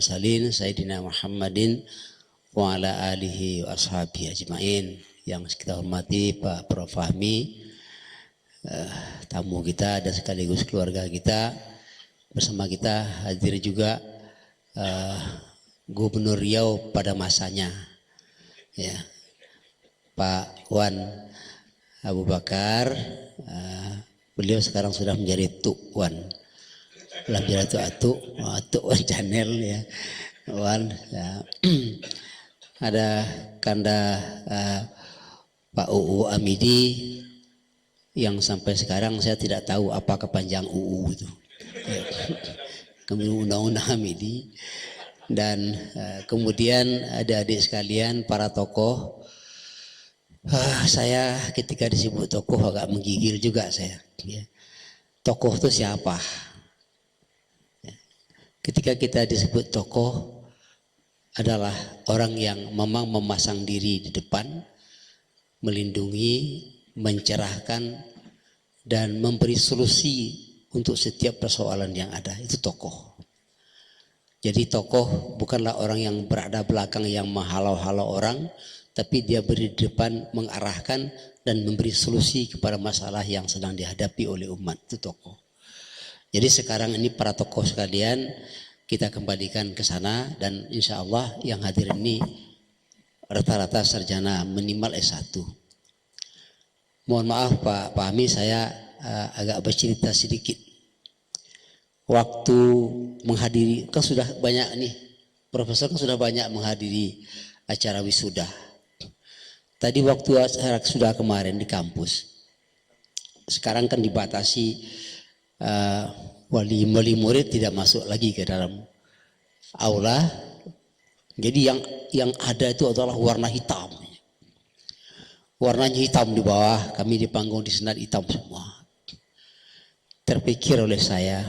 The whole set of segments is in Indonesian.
Salin Sayyidina Muhammadin wa ala alihi wa ashabihi ajmain. Yang kita hormati Pak Prof. Fahmi, tamu kita dan sekaligus keluarga kita. Bersama kita hadir juga Gubernur Riau pada masanya, ya, Pak Wan Abu Bakar. Beliau sekarang sudah menjadi Tuk Wan. Belajar Tuk Wan Channel, ya, Wan. Ya. Ada Kanda Pak UU Amidi yang sampai sekarang saya tidak tahu apa kepanjang UU itu. Ya. Kemudian Undang-Undang Amidi. Dan kemudian adik-adik sekalian, para tokoh. Saya ketika disebut tokoh agak menggigil juga saya. Ya. Tokoh itu siapa? Ya. Ketika kita disebut tokoh adalah orang yang memang memasang diri di depan, melindungi, mencerahkan, dan memberi solusi untuk setiap persoalan yang ada. Itu tokoh. Jadi tokoh bukanlah orang yang berada belakang yang menghalau-halau orang, tapi dia beri di depan, mengarahkan dan memberi solusi kepada masalah yang sedang dihadapi oleh umat. Itu tokoh. Jadi sekarang ini para tokoh sekalian, kita kembalikan ke sana, dan insya Allah yang hadir ini rata-rata sarjana minimal S1. Mohon maaf Pak Fahmi, saya agak bercerita sedikit. Waktu menghadiri, kan sudah banyak nih, profesor kan sudah banyak menghadiri acara wisuda. Tadi waktu acara sudah kemarin di kampus, sekarang kan dibatasi, wali murid tidak masuk lagi ke dalam aula. Jadi yang ada itu adalah warna hitam. Warnanya hitam di bawah, kami di panggung di senat hitam semua. Terpikir oleh saya,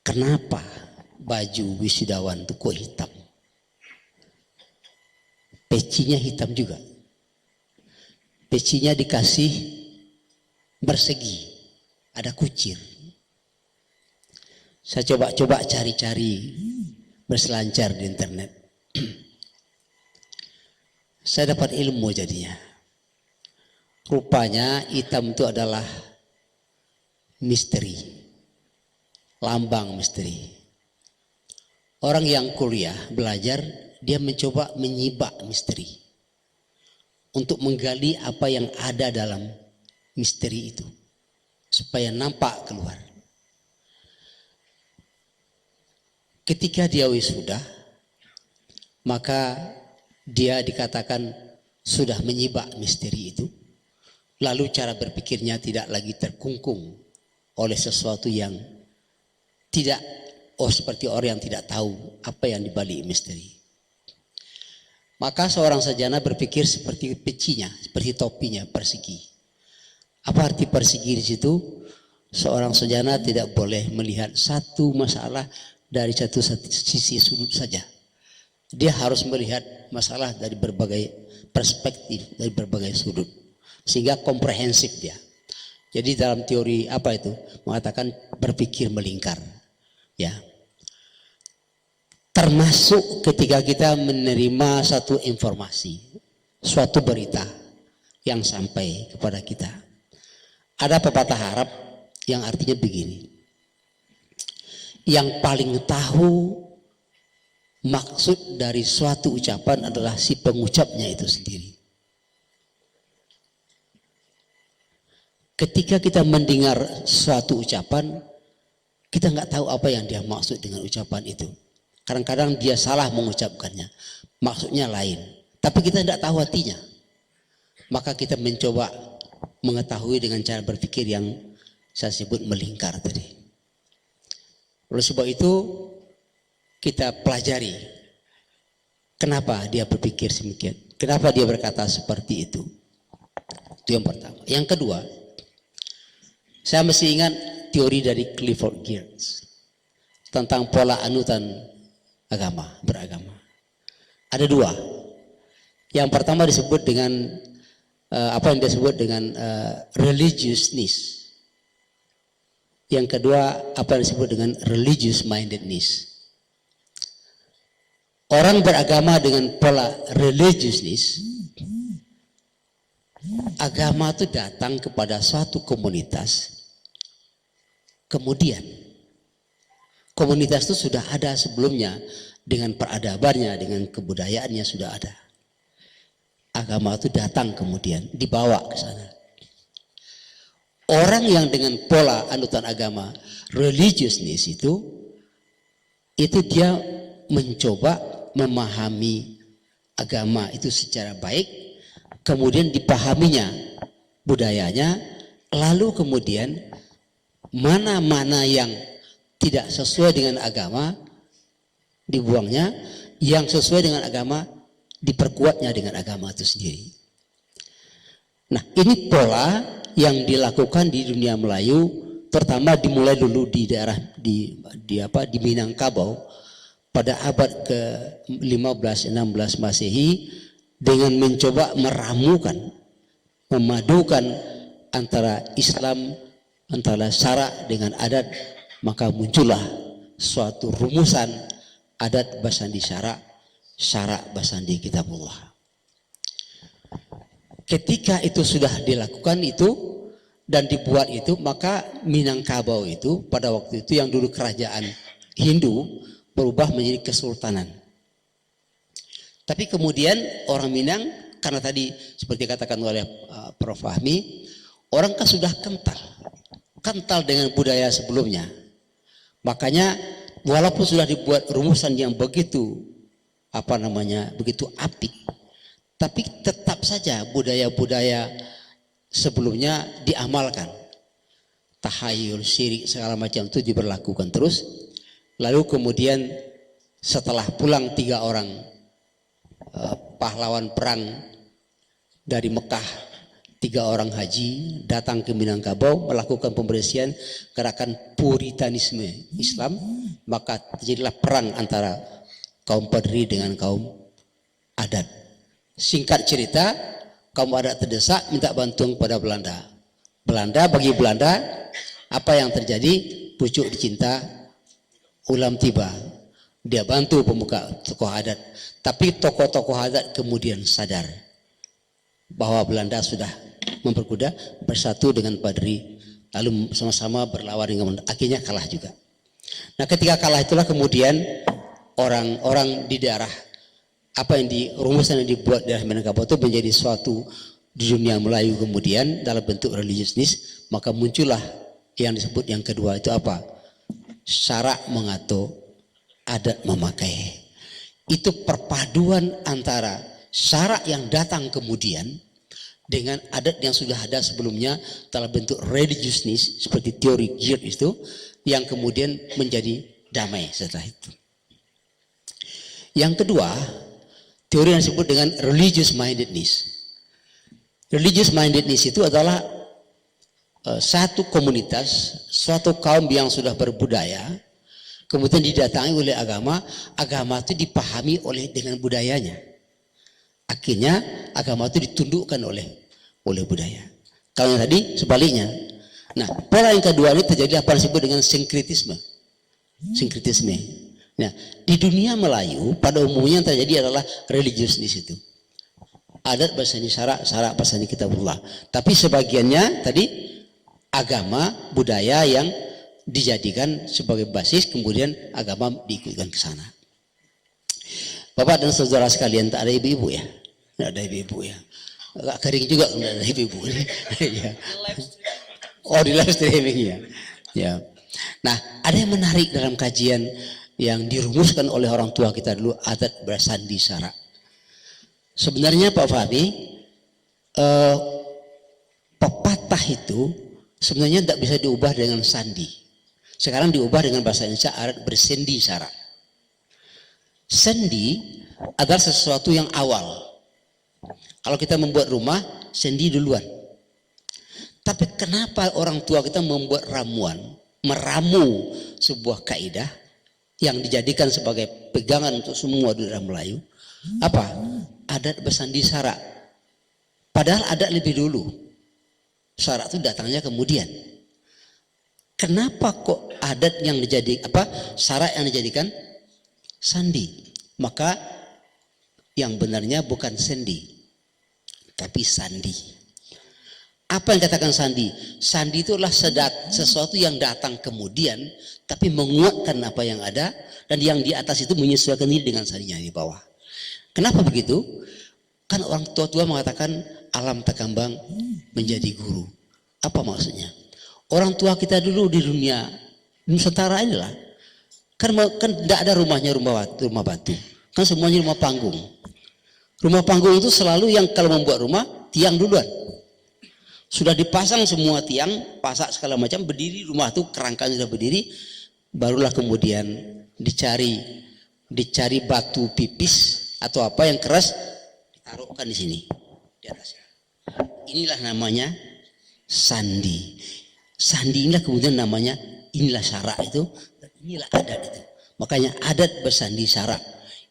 kenapa baju wisudawan itu kok hitam? Pecinya hitam juga. Pecinya dikasih bersegi, ada kucir. Saya coba cari-cari, berselancar di internet. Saya dapat ilmu jadinya. Rupanya hitam itu adalah misteri, lambang misteri. Orang yang kuliah, belajar, dia mencoba menyibak misteri untuk menggali apa yang ada dalam misteri itu supaya nampak keluar. Ketika dia wisuda, maka dia dikatakan sudah menyibak misteri itu, lalu cara berpikirnya tidak lagi terkungkung oleh sesuatu yang tidak, seperti orang yang tidak tahu apa yang dibalik misteri. Maka seorang sarjana berpikir seperti pecinya, seperti topinya, persegi. Apa arti persegi di situ? Seorang sarjana tidak boleh melihat satu masalah dari satu sisi sudut saja. Dia harus melihat masalah dari berbagai perspektif, dari berbagai sudut, sehingga komprehensif dia. Jadi dalam teori apa itu? Mengatakan berpikir melingkar. Ya. Termasuk ketika kita menerima satu informasi, suatu berita yang sampai kepada kita. Ada pepatah Arab yang artinya begini. Yang paling tahu maksud dari suatu ucapan adalah si pengucapnya itu sendiri. Ketika kita mendengar suatu ucapan, kita nggak tahu apa yang dia maksud dengan ucapan itu. Kadang-kadang dia salah mengucapkannya, maksudnya lain. Tapi kita tidak tahu artinya. Maka kita mencoba mengetahui dengan cara berpikir yang saya sebut melingkar tadi. Oleh sebab itu, kita pelajari kenapa dia berpikir demikian. Kenapa dia berkata seperti itu. Itu yang pertama. Yang kedua, saya masih ingat teori dari Clifford Geertz tentang pola anutan beragama. Ada dua. Yang pertama disebut dengan apa yang disebut dengan religiousness. Yang kedua apa yang disebut dengan religious mindedness. orang beragama dengan pola religiousness, agama itu datang kepada suatu komunitas, kemudian komunitas itu sudah ada sebelumnya dengan peradabannya, dengan kebudayaannya sudah ada. Agama itu datang kemudian dibawa ke sana. Orang yang dengan pola anutan agama religiousness itu dia mencoba memahami agama itu secara baik, kemudian dipahaminya budayanya, lalu kemudian mana-mana yang tidak sesuai dengan agama dibuangnya, yang sesuai dengan agama diperkuatnya dengan agama itu sendiri. Nah, ini pola yang dilakukan di dunia Melayu, terutama dimulai dulu di daerah di Minangkabau pada abad ke-15-16 Masehi, dengan mencoba meramukan, memadukan antara Islam, antara syarak dengan adat, maka muncullah suatu rumusan adat basandi syarak, syarak basandi kitabullah. Ketika itu sudah dilakukan itu dan dibuat itu, maka Minangkabau itu pada waktu itu yang dulu kerajaan Hindu berubah menjadi kesultanan. Tapi kemudian orang Minang, karena tadi seperti katakan oleh Prof. Fahmi, orang kan sudah kental dengan budaya sebelumnya. Makanya walaupun sudah dibuat rumusan yang begitu begitu apik, tapi tetap saja budaya-budaya sebelumnya diamalkan. Tahayul, syirik, segala macam itu diberlakukan terus. Lalu kemudian setelah pulang 3 orang pahlawan perang dari Mekah, 3 orang haji datang ke Minangkabau melakukan pembersihan gerakan Puritanisme Islam, maka terjadilah perang antara kaum Padri dengan kaum adat. Singkat cerita, kaum adat terdesak minta bantuan kepada Belanda. Bagi Belanda, apa yang terjadi? Pucuk dicinta, ulam tiba. Dia bantu pemuka tokoh adat. Tapi tokoh-tokoh adat kemudian sadar bahwa Belanda sudah memperkuda, bersatu dengan Padri, lalu sama-sama berlawan dengan Belanda. Akhirnya kalah juga. Nah, ketika kalah itulah kemudian orang-orang di daerah apa yang rumusan yang dibuat daerah Minangkabau itu menjadi suatu di dunia Melayu kemudian dalam bentuk religiousness, maka muncullah yang disebut yang kedua itu apa? Syarak mengatur, adat memakai. Itu perpaduan antara syarak yang datang kemudian dengan adat yang sudah ada sebelumnya dalam bentuk religiousness seperti teori Girt itu, yang kemudian menjadi damai setelah itu. Yang kedua, teori yang disebut dengan religious mindedness. Religious mindedness itu adalah satu komunitas, suatu kaum yang sudah berbudaya, kemudian didatangi oleh agama itu dipahami dengan budayanya. Akhirnya agama itu ditundukkan oleh budaya. Kalau yang tadi sebaliknya. Nah, pola yang kedua ini terjadi apa yang disebut dengan sinkritisme. Nah, di dunia Melayu pada umumnya yang terjadi adalah religiousness itu. Adat basani syarak, syarak basani kitabullah. Tapi sebagiannya tadi agama, budaya yang dijadikan sebagai basis, kemudian agama diikutkan ke sana. Bapak dan saudara sekalian, tak ada ibu-ibu ya? Tidak ada ibu-ibu ya? Agak kering juga tidak ada ibu-ibu. Ya. Oh, di live streaming ya. Ya. Nah, ada yang menarik dalam kajian yang dirumuskan oleh orang tua kita dulu, adat bersandi syarak. Sebenarnya Pak Fahmi, pepatah itu sebenarnya tidak bisa diubah dengan sandi. Sekarang diubah dengan bahasa Indonesia, adat bersendi syarak. Sendi adalah sesuatu yang awal. Kalau kita membuat rumah, sendi duluan. Tapi kenapa orang tua kita membuat ramuan, meramu sebuah kaidah yang dijadikan sebagai pegangan untuk semua di dalam Melayu? Apa? Adat bersandi syarak. Padahal adat lebih dulu. Syarak itu datangnya kemudian. Kenapa kok adat yang syarak yang dijadikan sandi? Maka yang benarnya bukan sendi, tapi sandi. Apa yang katakan sandi? Sandi itu adalah sesuatu yang datang kemudian, tapi menguatkan apa yang ada, dan yang di atas itu menyesuaikan diri dengan sandinya di bawah. Kenapa begitu? Kan orang tua-tua mengatakan alam takambang menjadi guru. Apa maksudnya? Orang tua kita dulu di dunia Nusantara inilah, kan tidak ada rumahnya rumah batu, kan semuanya rumah panggung. Rumah panggung itu selalu yang kalau membuat rumah tiang duluan. Sudah dipasang semua tiang, pasak segala macam, berdiri rumah itu, kerangkanya sudah berdiri, barulah kemudian dicari batu pipis atau apa yang keras, ditaruhkan di sini di atas. Inilah namanya sandi. Sandi inilah kemudian namanya, inilah syarak itu, dan inilah adat itu. Makanya adat bersandi syarak.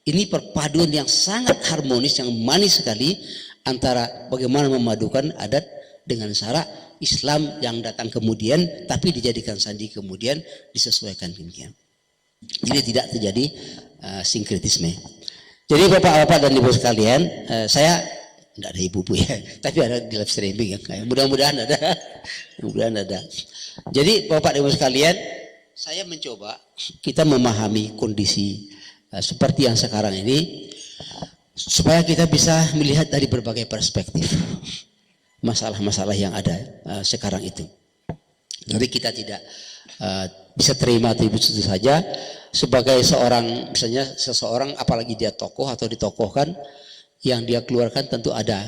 Ini perpaduan yang sangat harmonis, yang manis sekali antara bagaimana memadukan adat dengan syarak Islam yang datang kemudian, tapi dijadikan sandi kemudian, disesuaikan demikian. Jadi tidak terjadi sinkretisme. Jadi bapak-bapak dan ibu sekalian, saya tidak ada ibu-ibu ya, tapi ada di live streaming ya. Mudah-mudahan ada. Mudah-mudahan ada. Jadi bapak dan ibu sekalian, saya mencoba kita memahami kondisi seperti yang sekarang ini, supaya kita bisa melihat dari berbagai perspektif masalah-masalah yang ada sekarang itu. Jadi kita tidak bisa terima atribut itu saja sebagai seorang, misalnya seseorang, apalagi dia tokoh atau ditokohkan, yang dia keluarkan tentu ada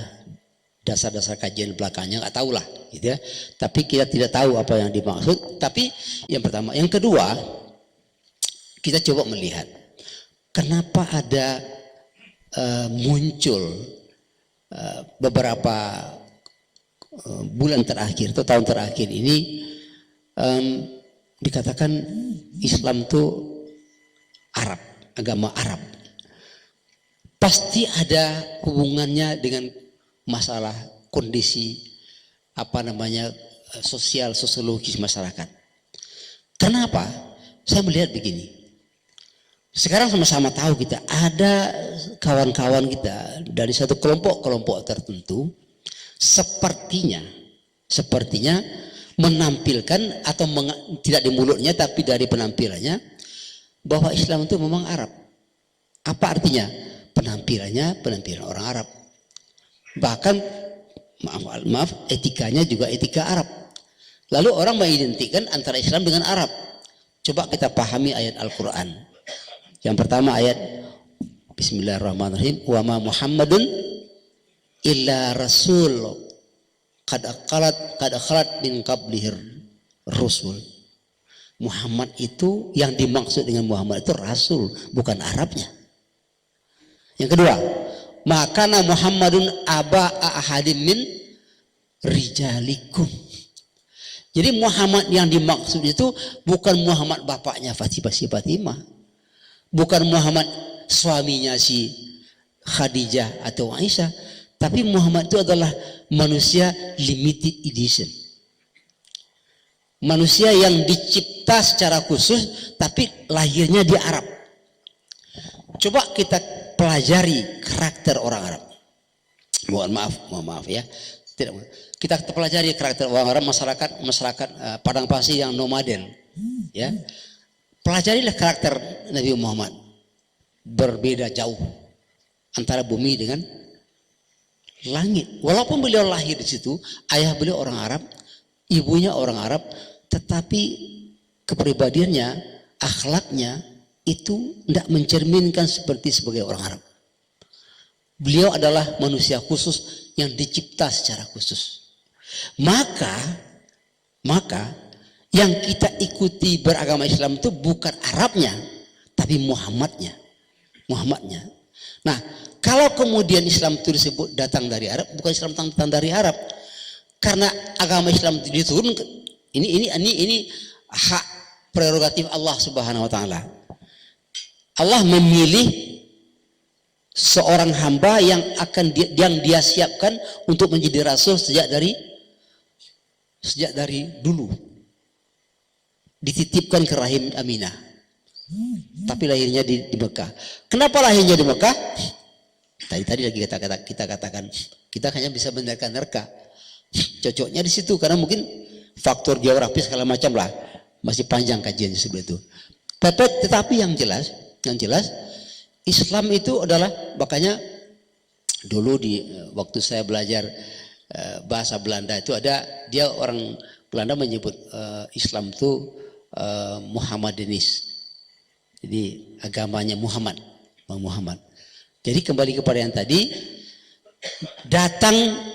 dasar-dasar kajian belakangnya, nggak tahu lah, gitu ya. Tapi kita tidak tahu apa yang dimaksud. Tapi yang pertama, yang kedua, kita coba melihat kenapa ada muncul beberapa bulan terakhir atau tahun terakhir ini dikatakan Islam itu Arab, agama Arab. Pasti ada hubungannya dengan masalah kondisi sosial sosiologis masyarakat. Kenapa? Saya melihat begini. Sekarang sama-sama tahu kita ada kawan-kawan kita dari satu kelompok tertentu sepertinya menampilkan atau tidak di mulutnya tapi dari penampilannya bahwa Islam itu memang Arab. Apa artinya? Penampilan orang Arab. Bahkan maaf etikanya juga etika Arab. Lalu orang mengidentikan antara Islam dengan Arab. Coba kita pahami ayat Al-Quran. Yang pertama ayat Bismillahirrahmanirrahim. Wa ma Muhammadun illa rasul qad khalat min qablihir rusul. Muhammad itu, yang dimaksud dengan Muhammad itu rasul, bukan Arabnya. Yang kedua, maka Muhammadun aba ahadim min rijalikum. Jadi Muhammad yang dimaksud itu bukan Muhammad bapaknya Fatimah, bukan Muhammad suaminya si Khadijah atau Aisyah, tapi Muhammad itu adalah manusia limited edition. Manusia yang dicipta secara khusus tapi lahirnya di Arab. Coba kita pelajari karakter orang Arab. Mohon maaf ya. Kita pelajari karakter orang Arab, masyarakat padang pasir yang nomaden. Ya. Pelajarilah karakter Nabi Muhammad. Berbeda jauh antara bumi dengan langit. Walaupun beliau lahir di situ, ayah beliau orang Arab, ibunya orang Arab, tetapi kepribadiannya, akhlaknya itu tidak mencerminkan sebagai orang Arab. Beliau adalah manusia khusus yang dicipta secara khusus. Maka yang kita ikuti beragama Islam itu bukan Arabnya, tapi Muhammadnya. Nah, kalau kemudian Islam itu disebut datang dari Arab, bukan Islam datang dari Arab, karena agama Islam itu diturunkan. Ini hak prerogatif Allah Subhanahu Wa Taala. Allah memilih seorang hamba yang dia siapkan untuk menjadi rasul sejak dari dulu, dititipkan ke rahim Aminah. Tapi lahirnya di Mekah. Kenapa lahirnya di Mekah? Tadi lagi kita katakan kita hanya bisa menerka-nerka. Cocoknya di situ karena mungkin faktor geografis segala macam lah. Masih panjang kajiannya seperti itu. Tetapi yang jelas Islam itu adalah, makanya dulu waktu saya belajar bahasa Belanda itu dia orang Belanda menyebut Islam itu Muhammadanis. Jadi agamanya Muhammad. Jadi kembali kepada yang tadi,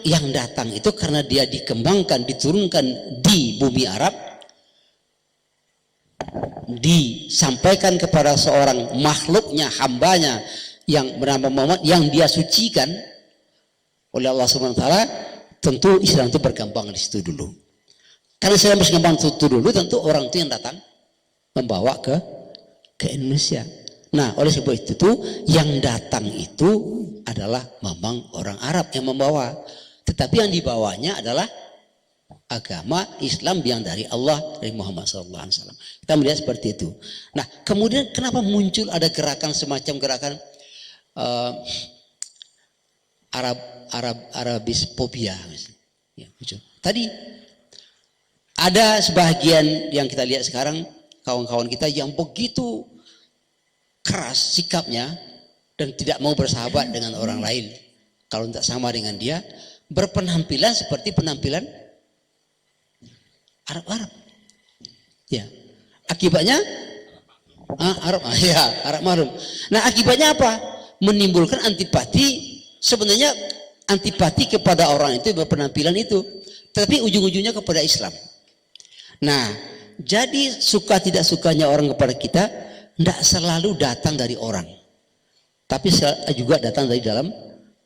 yang datang itu karena dia dikembangkan, diturunkan di bumi Arab, disampaikan kepada seorang makhluknya, hambanya yang bernama Muhammad, yang dia sucikan oleh Allah Subhanahu wa taala. Tentu Islam itu berkembang di situ dulu. Karena Islam berkembang itu dulu, tentu orang itu yang datang membawa ke Indonesia. Nah, oleh sebab itu yang datang itu adalah memang orang Arab yang membawa. Tetapi yang dibawanya adalah agama Islam yang dari Allah, dari Muhammad SAW. Kita melihat seperti itu. Nah, kemudian kenapa muncul ada gerakan semacam gerakan Arabisphobia? Ya, tadi ada sebagian yang kita lihat sekarang, kawan-kawan kita yang begitu keras sikapnya dan tidak mau bersahabat dengan orang lain kalau tidak sama dengan dia, berpenampilan seperti penampilan Arab. Ya, akibatnya Arab Marum. Nah, akibatnya apa? Menimbulkan antipati. Sebenarnya antipati kepada orang itu berpenampilan itu, tapi ujung-ujungnya kepada Islam. Nah, jadi suka tidak sukanya orang kepada kita tidak selalu datang dari orang, tapi juga datang dari dalam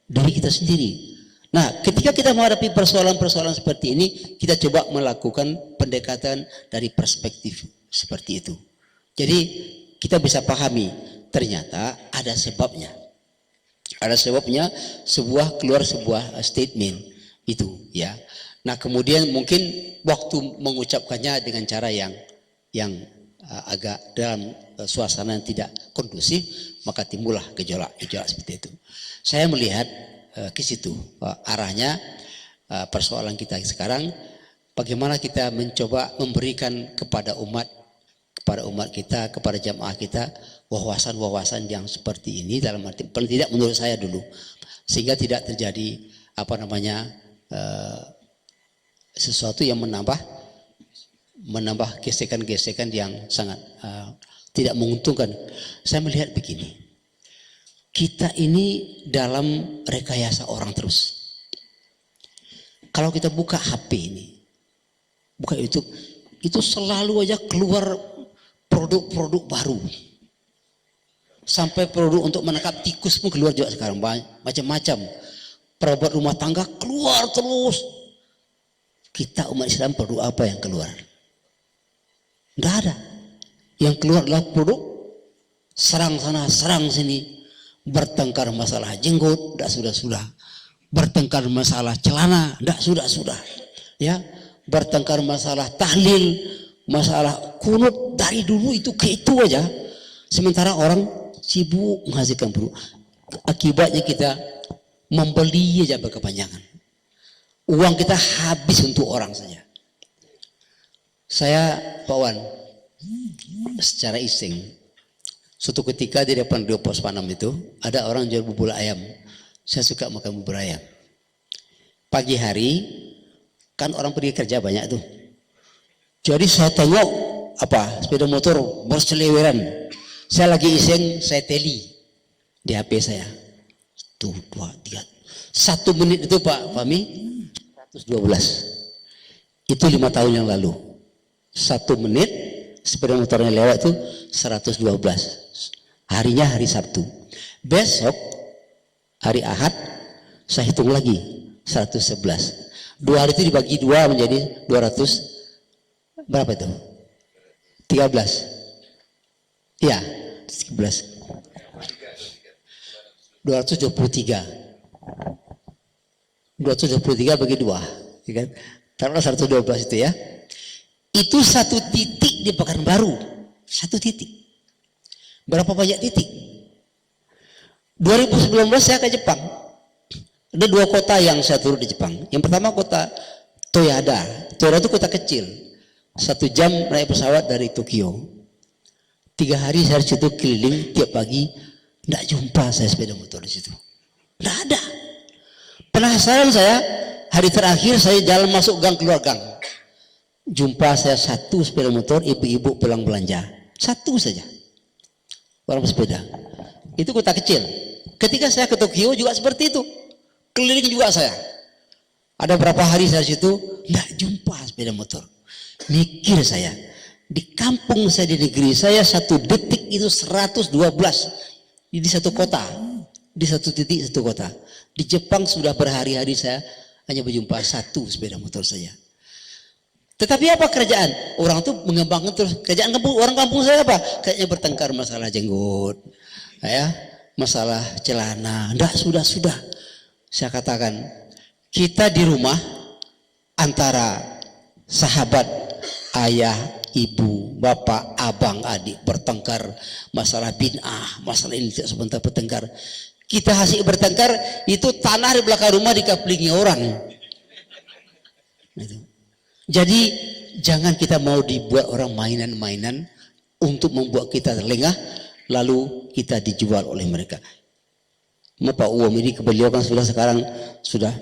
diri kita sendiri. Nah, ketika kita menghadapi persoalan-persoalan seperti ini, kita coba melakukan pendekatan dari perspektif seperti itu. Jadi kita bisa pahami ternyata ada sebabnya. Ada sebabnya keluar sebuah statement itu, ya. Nah, kemudian mungkin waktu mengucapkannya dengan cara yang agak dalam suasana yang tidak kondusif, maka timbullah gejolak seperti itu. Saya melihat ke situ arahnya persoalan kita sekarang, bagaimana kita mencoba memberikan kepada umat kita, kepada jamaah kita wawasan-wawasan yang seperti ini, dalam arti paling tidak menurut saya dulu, sehingga tidak terjadi sesuatu yang menambah gesekan-gesekan yang sangat tidak menguntungkan. Saya melihat begini, kita ini dalam rekayasa orang terus. Kalau kita buka HP ini, buka YouTube, itu selalu aja keluar produk-produk baru. Sampai produk untuk menangkap tikus pun keluar juga sekarang, macam-macam. Perabot rumah tangga keluar terus. Kita umat Islam produk apa yang keluar? Tidak ada. Yang keluar adalah produk serang sana, serang sini. Bertengkar masalah jenggot, tidak sudah. Bertengkar masalah celana, tidak sudah. Ya, bertengkar masalah tahlil, masalah kunut, dari dulu itu ke itu aja. Sementara orang sibuk menghasilkan produk. Akibatnya kita membeli aja berkepanjangan. Uang kita habis untuk orang saja. Saya, Pak Wan, secara iseng, suatu ketika di depan Rio Pos Panam itu ada orang jual bubur ayam. Saya suka makan bubur ayam. Pagi hari kan orang pergi kerja banyak tuh. Jadi saya tengok sepeda motor berseliweran. Saya lagi iseng, saya teli di HP saya. 1, 2, 3. 1 menit itu Pak Fahmi 112. Itu 5 tahun yang lalu. 1 menit sepeda motornya lewat itu 112. Harinya hari Sabtu. Besok hari Ahad saya hitung lagi 111. 2 hari itu dibagi 2 menjadi 200. Berapa itu? 13. Iya, 13. 223 bagi 2, ya kan? Taruhlah 112 itu ya. Itu 1 titik di Pekanbaru, 1 titik. Berapa banyak titik? 2019 saya ke Jepang. Ada 2 kota yang saya turun di Jepang. Yang pertama kota Toyada. Toyada itu kota kecil. 1 jam naik pesawat dari Tokyo. 3 hari saya di situ keliling tiap pagi. Tidak jumpa saya sepeda motor di situ. Tidak ada. Penasaran saya. Hari terakhir saya jalan masuk gang keluar gang. Jumpa saya 1 sepeda motor, ibu-ibu pulang belanja. 1 saja. Orang bersepeda. Itu kota kecil. Ketika saya ke Tokyo juga seperti itu. Keliling juga saya. Ada berapa hari saya di situ, tidak jumpa sepeda motor. Mikir saya. Di kampung saya, di negeri saya, 1 detik itu 112. Di 1 kota. Di 1 titik 1 kota. Di Jepang sudah berhari-hari saya hanya berjumpa 1 sepeda motor saja. Tetapi apa kerjaan? Orang itu mengembangkan terus. Kerjaan orang kampung saya apa? Kayaknya bertengkar masalah jenggot, ya, masalah celana. Enggak, sudah. Saya katakan, kita di rumah antara sahabat, ayah, ibu, bapak, abang, adik bertengkar masalah bid'ah, masalah ini tidak sebentar bertengkar. Kita hasil bertengkar itu tanah di belakang rumah dikaplingi orang. Jadi jangan kita mau dibuat orang mainan-mainan untuk membuat kita lengah lalu kita dijual oleh mereka. Pak Uwam ini beliau kan sekarang sudah,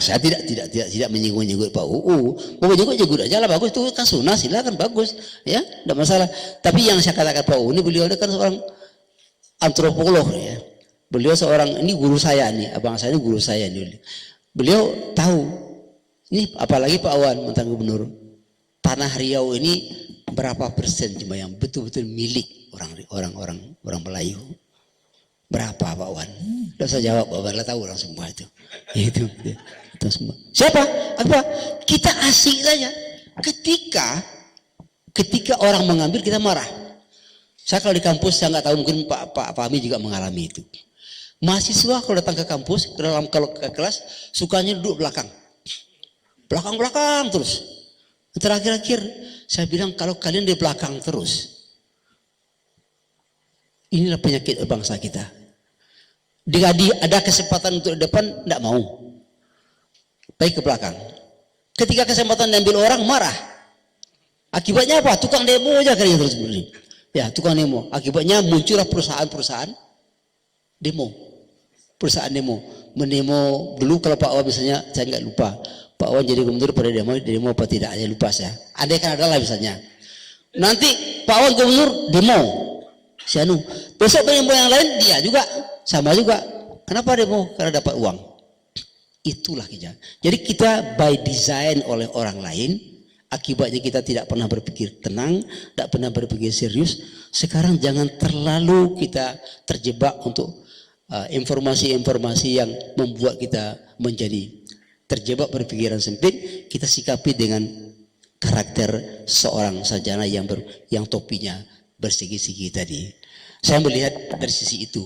saya tidak menyinggung Pak UU. Mau menyinggung aja lah, bagus, itu kan sunnah, silakan, bagus, ya, tidak masalah. Tapi yang saya katakan Pak UU ini, beliau kan seorang antropolog, ya. Beliau seorang, ini guru saya nih, abang saya ini guru saya nih. Beliau tahu, ini apalagi Pak Wan, mantan gubernur, tanah Riau ini berapa persen cuma yang betul-betul milik orang Melayu. Berapa Pak Wan? Tidak usah jawab, Pak Wan lah tahu orang semua itu. Itu semua. Siapa? Apa? Kita asik saja. Ketika orang mengambil kita marah. Saya kalau di kampus saya nggak tahu, mungkin Pak Fahmi juga mengalami itu. Mahasiswa kalau datang ke kampus, kalau ke kelas, sukanya duduk belakang terus. Terakhir-akhir saya bilang, kalau kalian di belakang terus, inilah penyakit bangsa kita. Ada kesempatan untuk di depan, tidak mau. Baik ke belakang. Ketika kesempatan diambil orang, marah. Akibatnya apa? Tukang demo aja kalian terus begini. Ya, tukang demo. Akibatnya muncullah perusahaan demo. Perusahaan demo. Mendemo dulu kalau Pak Wan misalnya, saya nggak lupa. Pak Wan jadi gubernur pada demo apa tidak, saya lupa saya. Andai kan adalah misalnya. Nanti Pak Wan gubernur demo. Si Anu. Besok demo yang lain dia juga sama juga. Kenapa demo? Karena dapat uang. Itulah kita. Jadi kita by design oleh orang lain. Akibatnya kita tidak pernah berpikir tenang, tidak pernah berpikir serius. Sekarang jangan terlalu kita terjebak untuk informasi-informasi yang membuat kita menjadi terjebak berpikiran sempit. Kita sikapi dengan karakter seorang sarjana yang topinya bersegi-segi tadi. Saya melihat dari sisi itu.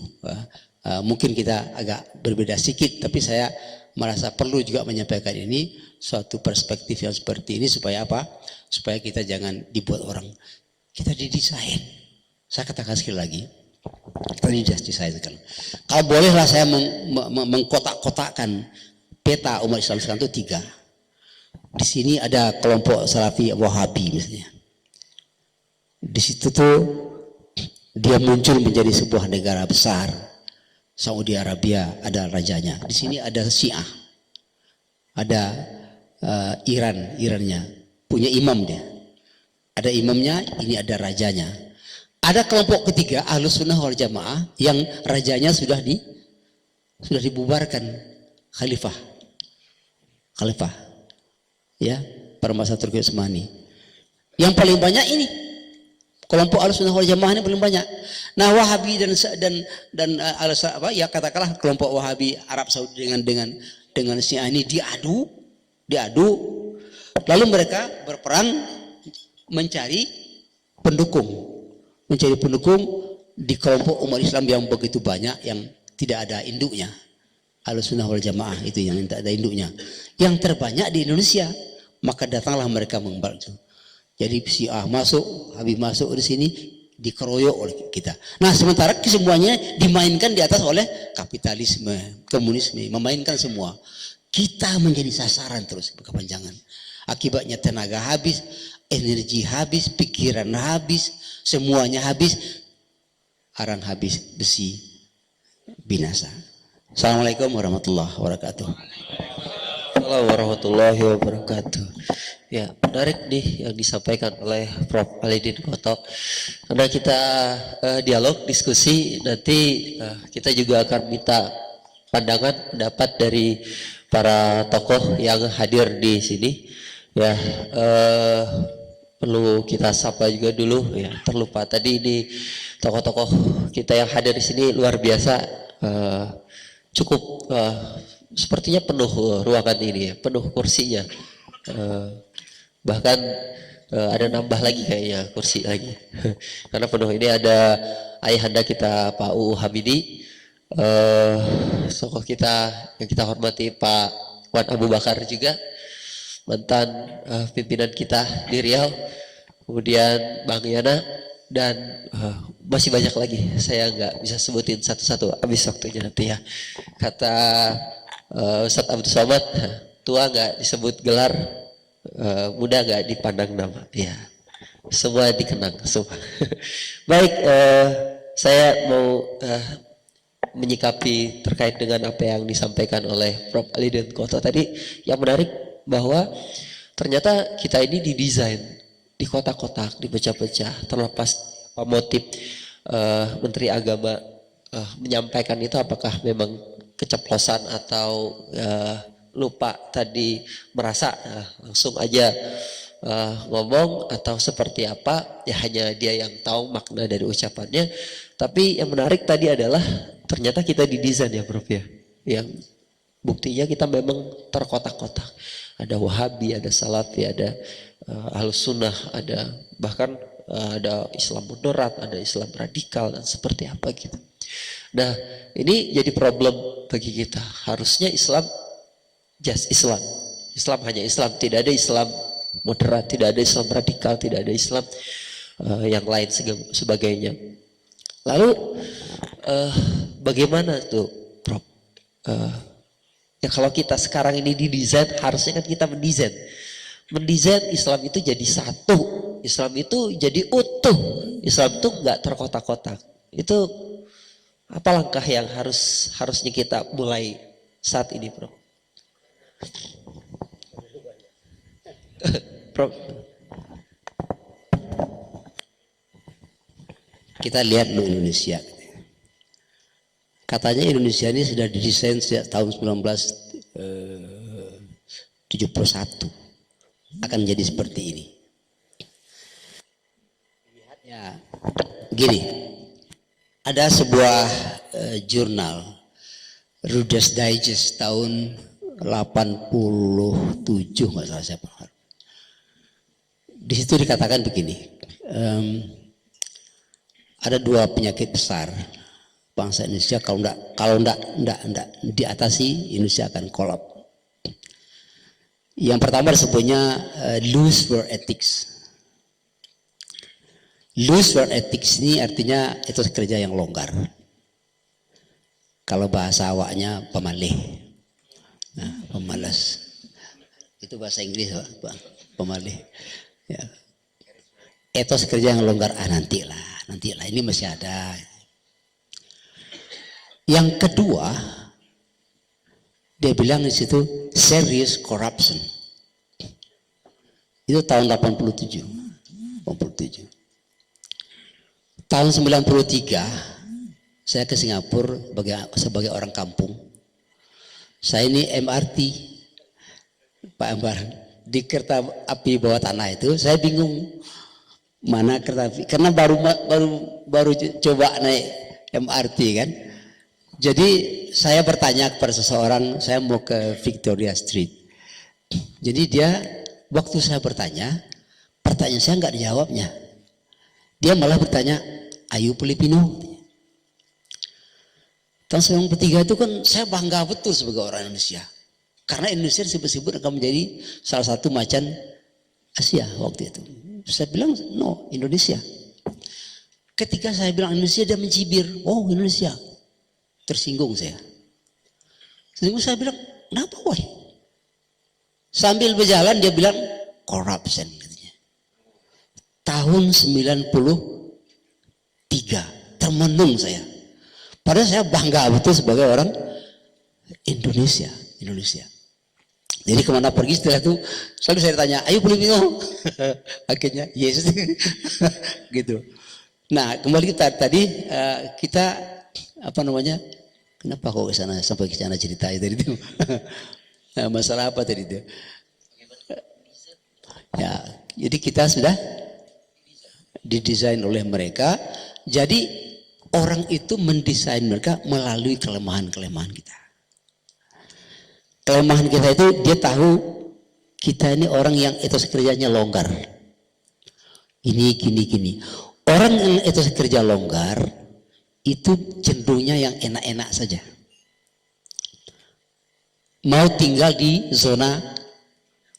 Mungkin kita agak berbeda sedikit, tapi saya merasa perlu juga menyampaikan ini, suatu perspektif yang seperti ini, supaya apa? Supaya kita jangan dibuat orang. Kita didesain. Saya katakan sekali lagi, kita didesain sekarang. Kalau bolehlah saya mengkotak-kotakkan peta umat Islam sekarang itu 3. Di sini ada kelompok Salafi Wahabi misalnya. Di situ tuh dia muncul menjadi sebuah negara besar. Saudi Arabia ada rajanya. Di sini ada Syiah. Ada Irannya. Punya imam dia. Ada imamnya, ini ada rajanya. Ada kelompok ketiga, Ahlus Sunnah wal Jamaah, yang rajanya sudah dibubarkan. Khalifah. Ya, pada masa Turki Utsmani. Yang paling banyak ini kelompok Ahlussunnah wal Jamaah ini paling banyak. Nah, Wahabi dan ya katakanlah kelompok Wahabi Arab Saudi dengan Syiah ini diadu. Lalu mereka berperang mencari pendukung di kelompok umat Islam yang begitu banyak yang tidak ada induknya. Ahlussunnah wal Jamaah itu yang tidak ada induknya. Yang terbanyak di Indonesia. Maka datanglah mereka membantu. Jadi Syiah masuk, Habib masuk di sini, dikeroyok oleh kita. Nah sementara semuanya dimainkan di atas oleh kapitalisme, komunisme, memainkan semua. Kita menjadi sasaran terus berkepanjangan. Akibatnya tenaga habis, energi habis, pikiran habis, semuanya habis. Arang habis, besi binasa. Assalamualaikum warahmatullahi wabarakatuh. Assalamualaikum warahmatullahi wabarakatuh. Ya, menarik nih yang disampaikan oleh Prof. Alidin Koto. Karena kita dialog, diskusi, nanti kita juga akan minta pandangan, pendapat dari para tokoh yang hadir di sini. Ya, perlu kita sapa juga dulu. Ya, terlupa tadi ini tokoh-tokoh kita yang hadir di sini luar biasa. Cukup sepertinya penuh ruangan ini ya, penuh kursinya. Bahkan ada nambah lagi kayaknya kursi lagi. Karena penuh ini ada ayahanda kita Pak UU Hamidi, tokoh kita yang kita hormati Pak Wan Abu Bakar juga, mantan pimpinan kita di Riau, kemudian Bang Yana, dan masih banyak lagi. Saya nggak bisa sebutin satu-satu, habis waktunya nanti ya. Kata Ustadz Abdul Somad, tua nggak disebut gelar, muda nggak dipandang nama. Ya, semua dikenang semua. Baik, saya mau menyikapi terkait dengan apa yang disampaikan oleh Prof. Alidin Koto tadi. Yang menarik bahwa ternyata kita ini didesain di kotak-kotak, dipecah-pecah, terlepas apa motif Menteri Agama menyampaikan itu, apakah memang keceplosan atau lupa tadi merasa langsung aja ngomong atau seperti apa, ya hanya dia yang tahu makna dari ucapannya. Tapi yang menarik tadi adalah ternyata kita didesain ya Prof ya, yang buktinya kita memang terkotak-kotak. Ada Wahabi, ada Salafi, ada Ahlus Sunnah, ada bahkan ada Islam moderat, ada Islam radikal, dan seperti apa gitu. Nah ini jadi problem bagi kita. Harusnya Islam just Islam, Islam hanya Islam, tidak ada Islam moderat, tidak ada Islam radikal, tidak ada Islam yang lain sebagainya. Lalu bagaimana tuh Prof? Ya kalau kita sekarang ini didesain, harusnya kan kita mendesain Islam itu jadi satu, Islam itu jadi utuh, Islam itu nggak terkotak-kotak. Itu apa langkah yang harusnya kita mulai saat ini, Prof? Prof. Kita lihat dulu Indonesia. Katanya Indonesia ini sudah didesain sejak tahun 1971 akan jadi seperti ini. Lihatnya gini, ada sebuah jurnal Reader's Digest tahun 87 nggak salah saya. Di situ dikatakan begini, ada dua penyakit besar bangsa Indonesia, kalau enggak diatasi, Indonesia akan kolap. Yang pertama disebutnya loose work ethics. Loose work ethics ini artinya etos kerja yang longgar. Kalau bahasa awaknya pemalih, nah, pemalas. Itu bahasa Inggris Pak, pemalih. Ya. Etos kerja yang longgar, nantilah ini masih ada. Yang kedua, dia bilang di situ serious corruption. Itu tahun 87. Tahun 93 saya ke Singapura sebagai orang kampung. Saya ini MRT Pak Ambar, di kereta api bawah tanah itu saya bingung mana kereta api, karena baru coba naik MRT kan. Jadi saya bertanya kepada seseorang, saya mau ke Victoria Street. Jadi dia, waktu saya bertanya, pertanyaan saya nggak dijawabnya. Dia malah bertanya, "Ayu Filipino?" Tahun 93 itu kan saya bangga betul sebagai orang Indonesia. Karena Indonesia disebut-sebut akan menjadi salah satu macan Asia waktu itu. Saya bilang, no, Indonesia. Ketika saya bilang Indonesia, dia mencibir. Oh, Indonesia. Tersinggung saya. Tersinggung, saya bilang, kenapa woi? Sambil berjalan dia bilang corruption katanya. Tahun 93 termenung saya. Padahal saya bangga betul sebagai orang Indonesia. Jadi kemana pergi setelah itu selalu saya tanya, ayo boleh minum? Akhirnya yes. Gitu. Nah, kembali kita tadi kita apa namanya? Kenapa kok sampai ke sana cerita itu? Nah, masalah apa tadi itu? Ya, jadi kita sudah didesain oleh mereka. Jadi orang itu mendesain mereka melalui kelemahan-kelemahan kita. Kelemahan kita itu dia tahu kita ini orang yang etos kerjanya longgar. Ini gini. Orang yang etos kerja longgar itu cenderungnya yang enak-enak saja. Mau tinggal di zona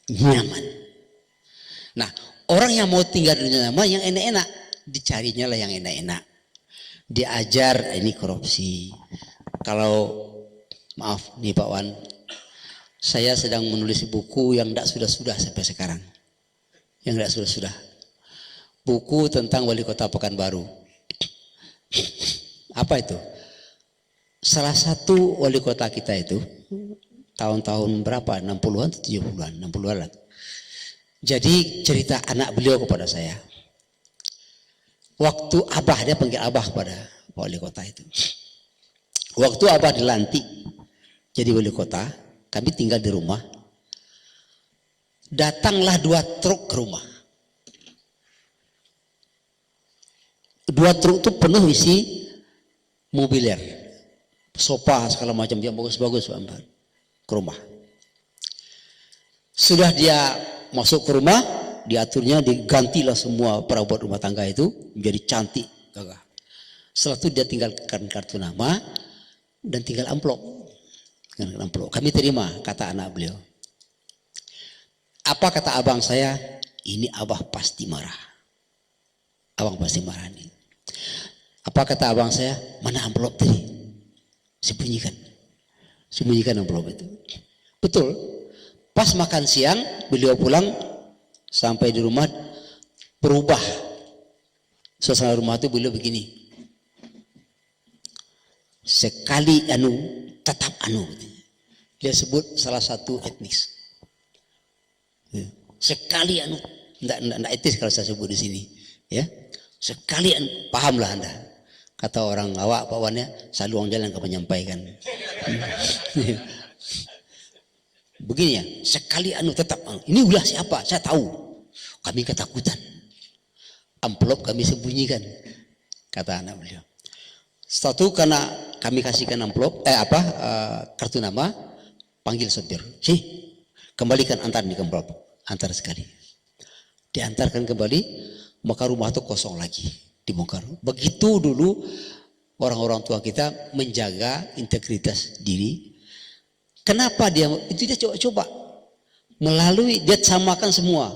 nyaman. Nah, orang yang mau tinggal di zona nyaman yang enak-enak, dicarinya lah yang enak-enak. Diajar ini korupsi. Kalau maaf nih Pak Wan, saya sedang menulis buku yang tidak sudah sampai sekarang. Yang tidak sudah. Buku tentang wali kota Pekanbaru. Apa itu? Salah satu wali kota kita itu tahun-tahun berapa? 60-an atau 70-an? 60-an. Jadi cerita anak beliau kepada saya. Waktu Abah, dia panggil Abah pada wali kota itu. Waktu Abah dilantik jadi wali kota, kami tinggal di rumah. Datanglah 2 truk ke rumah. 2 truk itu penuh isi mobiler, sofa segala macam yang bagus-bagus ke rumah. Sudah dia masuk ke rumah, diaturnya digantilah semua perabot rumah tangga itu menjadi cantik, gagah. Setelah itu dia tinggalkan kartu nama dan tinggal amplop. Kami terima kata anak beliau. Apa kata abang saya? Ini Abah pasti marah. Abang pasti marah nih. Apa kata abang saya? Mana amplop tadi? Sembunyikan amplop itu. Betul. Pas makan siang, beliau pulang sampai di rumah berubah. Suasana rumah itu beliau begini. Sekali tetap Dia sebut salah satu etnis. Sekali enggak etis kalau saya sebut di sini, ya. Sekali pahamlah Anda. Kata orang awak Pak Wan, ya, selalu orang jalan ke menyampaikan. Begini ya, sekali tetap ini ulah siapa? Saya tahu. Kami ketakutan. Amplop kami sembunyikan. Kata anak beliau. Satu karena kami kasihkan amplop kartu nama, panggil sopir. Kembalikan antar di amplop. Antar sekali. Diantarkan kembali, maka rumah itu kosong lagi. Dibongkar. Begitu dulu orang-orang tua kita menjaga integritas diri. Kenapa dia coba melalui dia samakan semua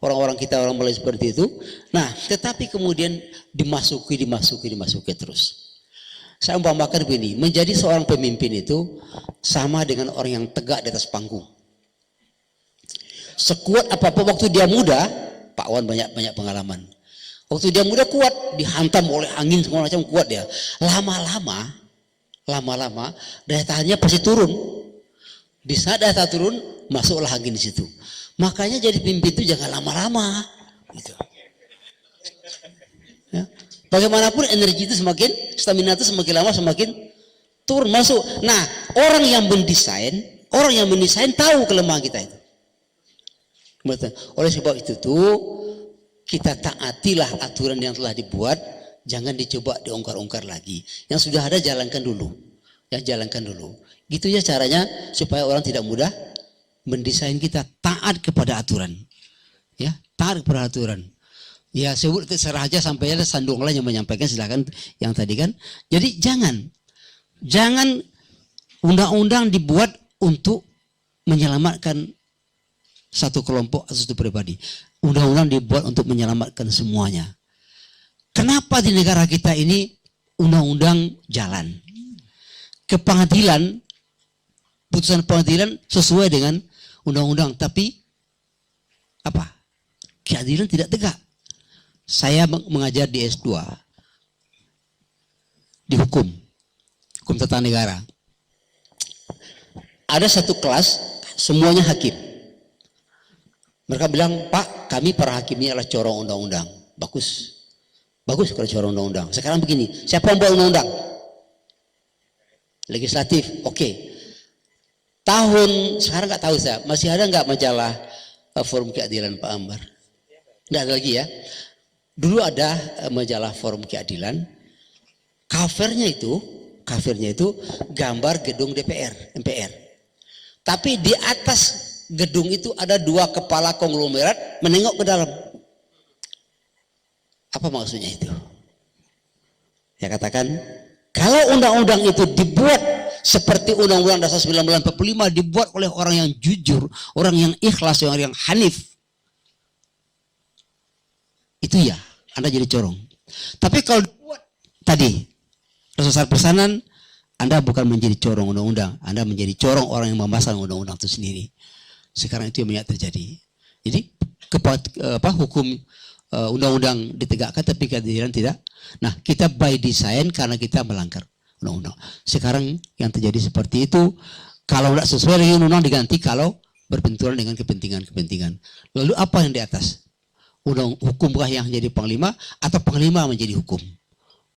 orang-orang kita orang Melayu seperti itu. Nah, tetapi kemudian dimasuki terus. Saya umpamakan begini, menjadi seorang pemimpin itu sama dengan orang yang tegak di atas panggung. Sekuat apapun waktu dia muda, Pak Wan banyak pengalaman. Waktu dia muda kuat, dihantam oleh angin semua macam kuat dia. Lama-lama daya tahannya pasti turun. Di saat daya tahan turun, masuklah angin di situ. Makanya jadi pemimpin itu jangan lama-lama. Gitu. Ya. Bagaimanapun energi itu stamina itu semakin lama semakin turun masuk. Nah, orang yang mendesain tahu kelemahan kita itu. Oleh sebab itu kita taatilah aturan yang telah dibuat, jangan dicoba diongkar-ongkar lagi. Yang sudah ada jalankan dulu. Gitu ya caranya supaya orang tidak mudah mendesain kita, taat kepada aturan. Ya, taat kepada aturan. Ya, sebut terserah aja sampai ada Sandunglah yang menyampaikan, silakan yang tadi kan. Jadi jangan undang-undang dibuat untuk menyelamatkan satu kelompok atau satu pribadi. Undang-undang dibuat untuk menyelamatkan semuanya. Kenapa di negara kita ini undang-undang jalan? Ke pengadilan, putusan pengadilan sesuai dengan undang-undang, tapi apa? Keadilan tidak tegak. Saya mengajar di S2 di hukum tata negara. Ada satu kelas semuanya hakim. Mereka bilang, Pak, kami para hakim ini adalah corong undang-undang. Bagus. Bagus kalau corong undang-undang. Sekarang begini, siapa yang buat undang-undang? Legislatif, oke. Sekarang nggak tahu saya, masih ada nggak majalah Forum Keadilan Pak Ambar? Nggak ada lagi ya. Dulu ada majalah Forum Keadilan, covernya itu gambar gedung DPR, MPR. Tapi di atas gedung itu ada dua kepala konglomerat menengok ke dalam. Apa maksudnya itu? Ya katakan, kalau undang-undang itu dibuat seperti Undang-Undang Dasar 1945 dibuat oleh orang yang jujur, orang yang ikhlas, orang yang hanif, itu ya, Anda jadi corong. Tapi kalau dibuat tadi Dasar Persanan, Anda bukan menjadi corong undang-undang, Anda menjadi corong orang yang memasang undang-undang itu sendiri. Sekarang itu yang banyak terjadi. Jadi hukum undang-undang ditegakkan tapi keadilan tidak. Nah, kita by design karena kita melanggar undang-undang. Sekarang yang terjadi seperti itu, kalau tidak sesuai dengan undang-undang diganti kalau berbenturan dengan kepentingan-kepentingan. Lalu apa yang di atas? Hukumkah yang jadi panglima atau panglima menjadi hukum?